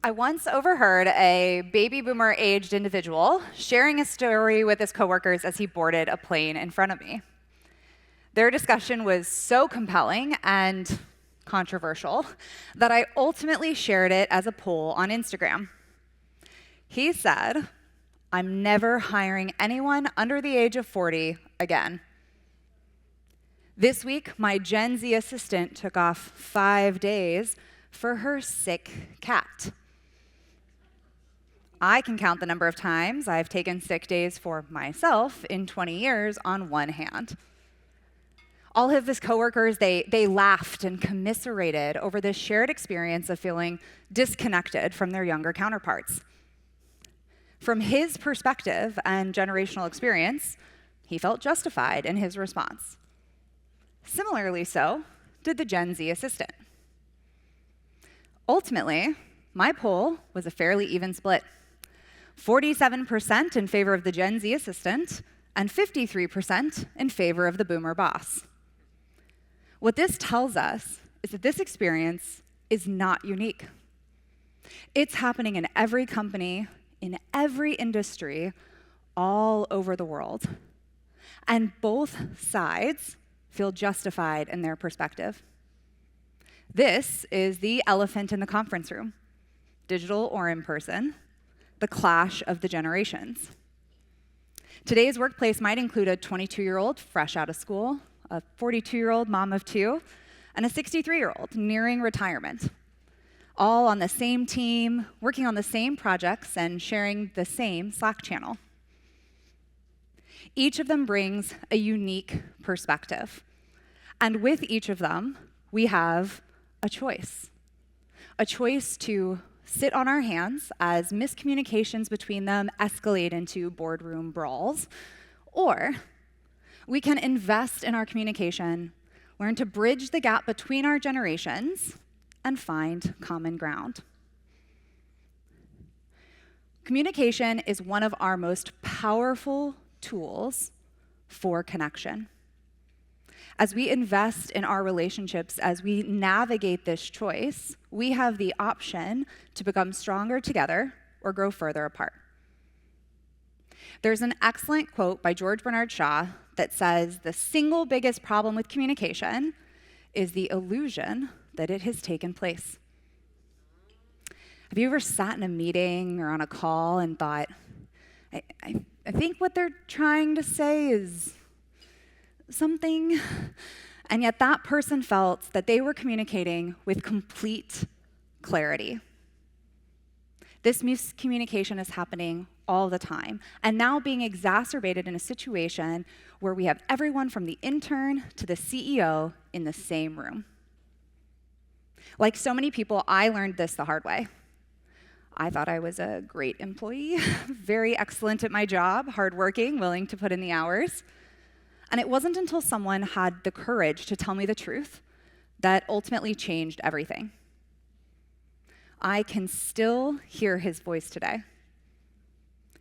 I once overheard a baby boomer aged individual sharing a story with his coworkers as he boarded a plane in front of me. Their discussion was so compelling and controversial that I ultimately shared it as a poll on Instagram. He said, "I'm never hiring anyone under the age of 40 again." This week, my Gen Z assistant took off 5 days for her sick cat. I can count the number of times I've taken sick days for myself in 20 years on one hand. All of his coworkers, they laughed and commiserated over this shared experience of feeling disconnected from their younger counterparts. From his perspective and generational experience, he felt justified in his response. Similarly so did the Gen Z assistant. Ultimately, my poll was a fairly even split. 47% in favor of the Gen Z assistant and 53% in favor of the boomer boss. What this tells us is that this experience is not unique. It's happening in every company, in every industry, all over the world. And both sides feel justified in their perspective. This is the elephant in the conference room, digital or in person, the clash of the generations. Today's workplace might include a 22-year-old fresh out of school, a 42-year-old mom of two, and a 63-year-old nearing retirement, all on the same team, working on the same projects, and sharing the same Slack channel. Each of them brings a unique perspective, and with each of them, we have a choice to sit on our hands as miscommunications between them escalate into boardroom brawls, or we can invest in our communication, learn to bridge the gap between our generations, and find common ground. Communication is one of our most powerful tools for connection. As we invest in our relationships, as we navigate this choice, we have the option to become stronger together or grow further apart. There's an excellent quote by George Bernard Shaw that says, "The single biggest problem with communication is the illusion that it has taken place." Have you ever sat in a meeting or on a call and thought, I think what they're trying to say is something, and yet that person felt that they were communicating with complete clarity? This miscommunication is happening all the time, and now being exacerbated in a situation where we have everyone from the intern to the CEO in the same room. Like so many people, I learned this the hard way. I thought I was a great employee, very excellent at my job, hardworking, willing to put in the hours. And it wasn't until someone had the courage to tell me the truth that ultimately changed everything. I can still hear his voice today.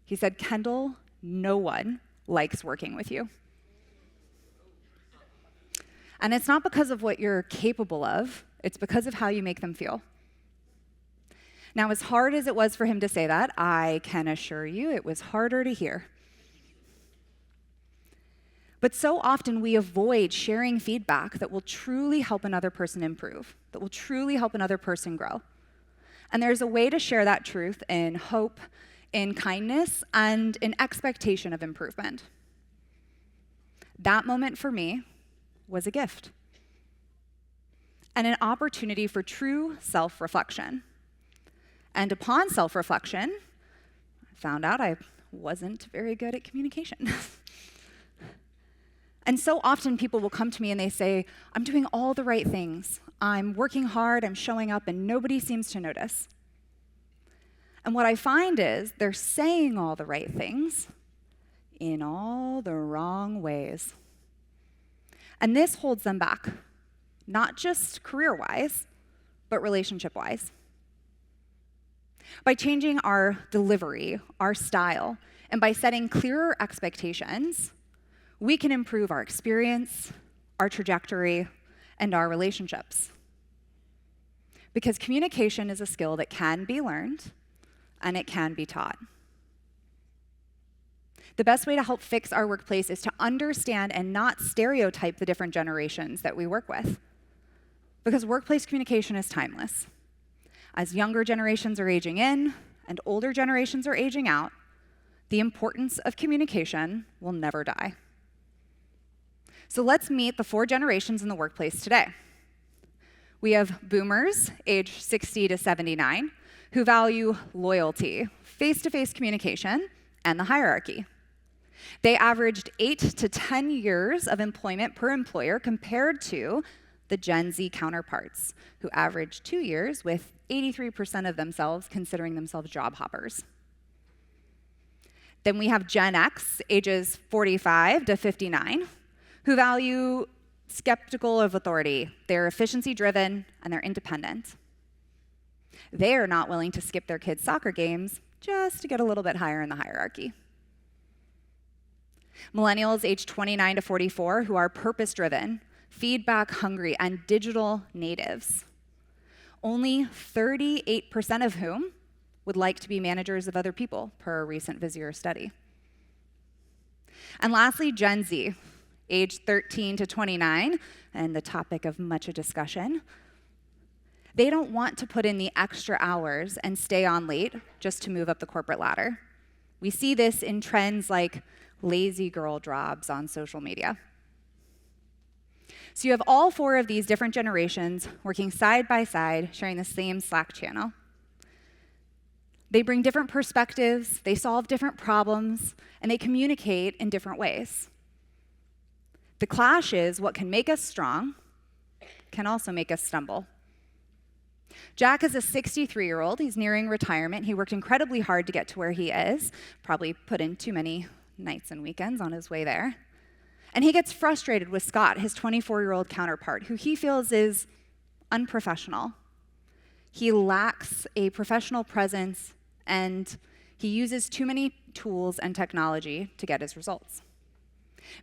He said, "Kendall, no one likes working with you." And it's not because of what you're capable of, it's because of how you make them feel. Now, as hard as it was for him to say that, I can assure you it was harder to hear. But so often we avoid sharing feedback that will truly help another person improve, that will truly help another person grow. And there's a way to share that truth in hope, in kindness, and in expectation of improvement. That moment for me was a gift and an opportunity for true self-reflection. And upon self-reflection, I found out I wasn't very good at communication. And so often people will come to me and they say, "I'm doing all the right things. I'm working hard, I'm showing up, and nobody seems to notice." And what I find is they're saying all the right things in all the wrong ways. And this holds them back, not just career-wise, but relationship-wise. By changing our delivery, our style, and by setting clearer expectations, we can improve our experience, our trajectory, and our relationships. Because communication is a skill that can be learned and it can be taught. The best way to help fix our workplace is to understand and not stereotype the different generations that we work with. Because workplace communication is timeless. As younger generations are aging in and older generations are aging out, the importance of communication will never die. So let's meet the 4 generations in the workplace today. We have boomers, age 60 to 79, who value loyalty, face-to-face communication, and the hierarchy. They averaged 8 to 10 years of employment per employer compared to the Gen Z counterparts, who averaged 2 years, with 83% of themselves considering themselves job hoppers. Then we have Gen X, ages 45 to 59, who value skeptical of authority. They're efficiency-driven and they're independent. They are not willing to skip their kids' soccer games just to get a little bit higher in the hierarchy. Millennials aged 29 to 44 who are purpose-driven, feedback-hungry, and digital natives. Only 38% of whom would like to be managers of other people, per a recent Visier study. And lastly, Gen Z, aged 13 to 29, and the topic of much a discussion. They don't want to put in the extra hours and stay on late just to move up the corporate ladder. We see this in trends like lazy girl jobs on social media. So you have all 4 of these different generations working side by side, sharing the same Slack channel. They bring different perspectives, they solve different problems, and they communicate in different ways. The clash is what can make us strong can also make us stumble. Jack is a 63-year-old. He's nearing retirement. He worked incredibly hard to get to where he is, probably put in too many nights and weekends on his way there. And he gets frustrated with Scott, his 24-year-old counterpart, who he feels is unprofessional. He lacks a professional presence, and he uses too many tools and technology to get his results.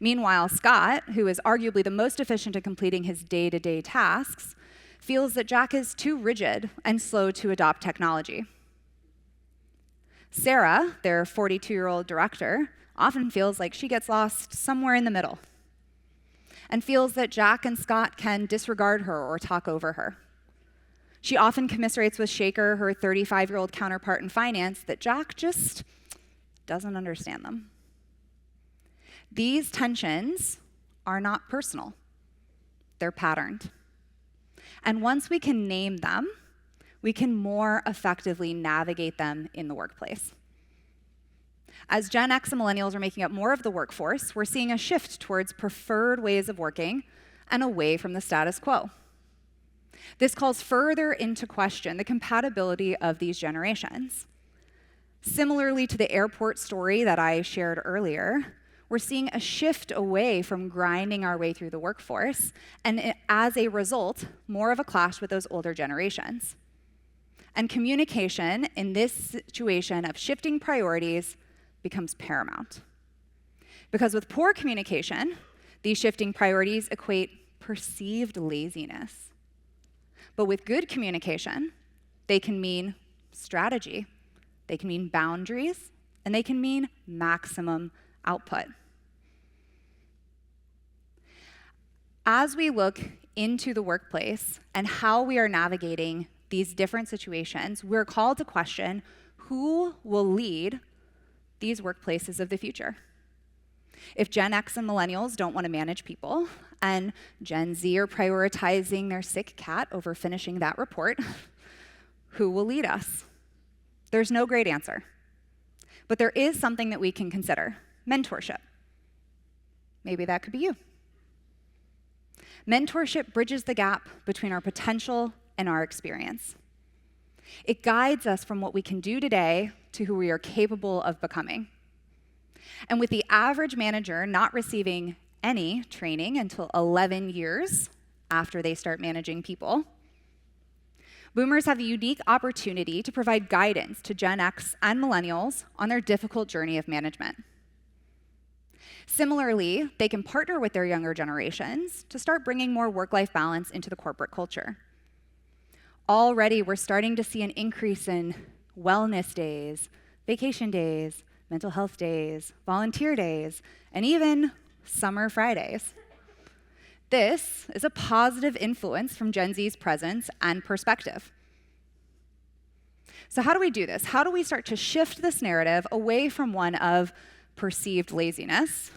Meanwhile, Scott, who is arguably the most efficient at completing his day-to-day tasks, feels that Jack is too rigid and slow to adopt technology. Sarah, their 42-year-old director, often feels like she gets lost somewhere in the middle and feels that Jack and Scott can disregard her or talk over her. She often commiserates with Shaker, her 35-year-old counterpart in finance, that Jack just doesn't understand them. These tensions are not personal. They're patterned. And once we can name them, we can more effectively navigate them in the workplace. As Gen X and millennials are making up more of the workforce, we're seeing a shift towards preferred ways of working and away from the status quo. This calls further into question the compatibility of these generations. Similarly to the airport story that I shared earlier, we're seeing a shift away from grinding our way through the workforce, and as a result, more of a clash with those older generations. And communication in this situation of shifting priorities becomes paramount. Because with poor communication, these shifting priorities equate perceived laziness. But with good communication, they can mean strategy, they can mean boundaries, and they can mean maximum output. As we look into the workplace and how we are navigating these different situations, we're called to question who will lead these workplaces of the future. If Gen X and millennials don't want to manage people, and Gen Z are prioritizing their sick cat over finishing that report, who will lead us? There's no great answer. But there is something that we can consider: mentorship. Maybe that could be you. Mentorship bridges the gap between our potential and our experience. It guides us from what we can do today to who we are capable of becoming. And with the average manager not receiving any training until 11 years after they start managing people, boomers have a unique opportunity to provide guidance to Gen X and millennials on their difficult journey of management. Similarly, they can partner with their younger generations to start bringing more work-life balance into the corporate culture. Already, we're starting to see an increase in wellness days, vacation days, mental health days, volunteer days, and even summer Fridays. This is a positive influence from Gen Z's presence and perspective. So how do we do this? How do we start to shift this narrative away from one of perceived laziness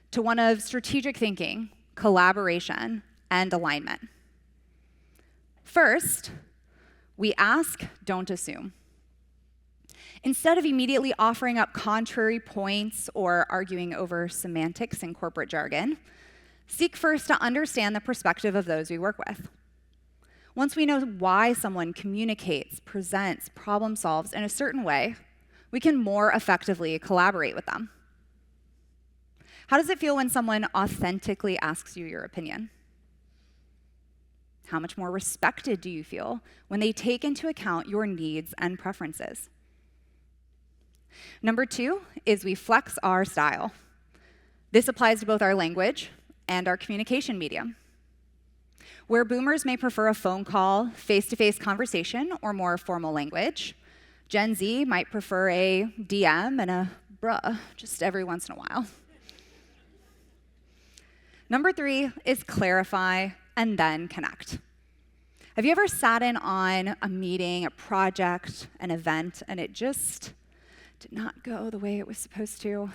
to one of strategic thinking, collaboration, and alignment? First, we ask, don't assume. Instead of immediately offering up contrary points or arguing over semantics and corporate jargon, seek first to understand the perspective of those we work with. Once we know why someone communicates, presents, problem solves in a certain way, we can more effectively collaborate with them. How does it feel when someone authentically asks you your opinion? How much more respected do you feel when they take into account your needs and preferences? Number 2 is we flex our style. This applies to both our language and our communication medium. Where boomers may prefer a phone call, face-to-face conversation, or more formal language, Gen Z might prefer a DM and a bruh just every once in a while. Number 3 is clarify and then connect. Have you ever sat in on a meeting, a project, an event, and it just did not go the way it was supposed to?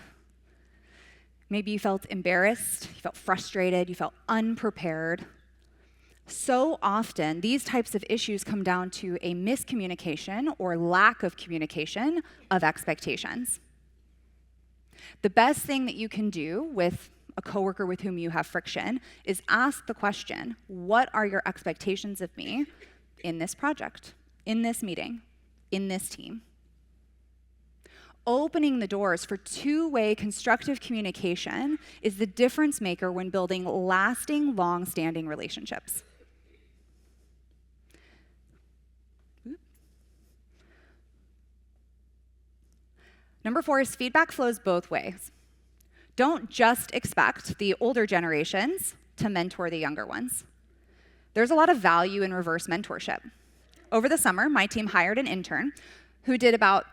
Maybe you felt embarrassed, you felt frustrated, you felt unprepared. So often, these types of issues come down to a miscommunication or lack of communication of expectations. The best thing that you can do with a coworker with whom you have friction is ask the question, what are your expectations of me in this project, in this meeting, in this team? Opening the doors for two-way constructive communication is the difference maker when building lasting, long-standing relationships. Number 4 is feedback flows both ways. Don't just expect the older generations to mentor the younger ones. There's a lot of value in reverse mentorship. Over the summer, my team hired an intern who did about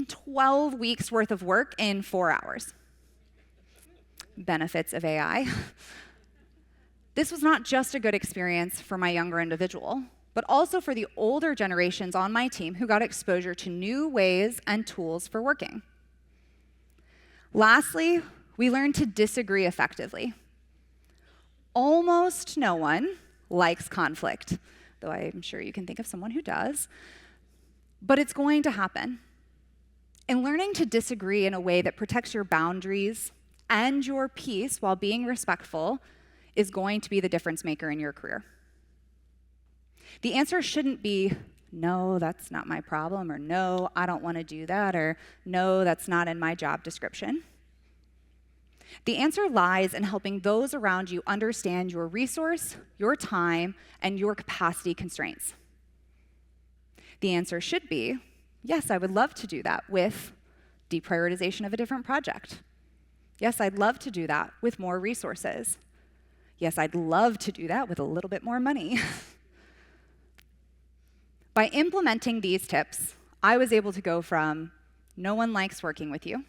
12 weeks worth of work in 4 hours. Benefits of AI. This was not just a good experience for my younger individual, but also for the older generations on my team who got exposure to new ways and tools for working. Lastly, we learned to disagree effectively. Almost no one likes conflict, though I'm sure you can think of someone who does, but it's going to happen. And learning to disagree in a way that protects your boundaries and your peace while being respectful is going to be the difference maker in your career. The answer shouldn't be, no, that's not my problem, or no, I don't want to do that, or no, that's not in my job description. The answer lies in helping those around you understand your resource, your time, and your capacity constraints. The answer should be, yes, I would love to do that with deprioritization of a different project. Yes, I'd love to do that with more resources. Yes, I'd love to do that with a little bit more money. By implementing these tips, I was able to go from no one likes working with you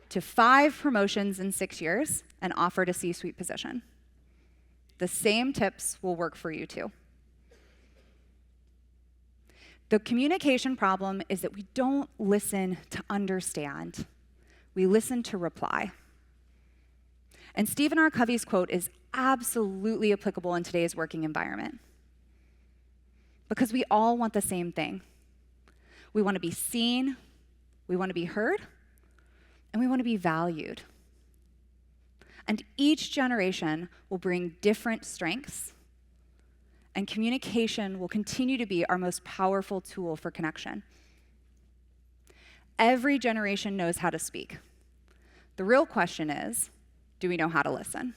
to 5 promotions in 6 years and offered a C-suite position. The same tips will work for you too. The communication problem is that we don't listen to understand. We listen to reply. And Stephen R. Covey's quote is absolutely applicable in today's working environment. Because we all want the same thing. We want to be seen, we want to be heard, and we want to be valued. And each generation will bring different strengths, and communication will continue to be our most powerful tool for connection. Every generation knows how to speak. The real question is, do we know how to listen?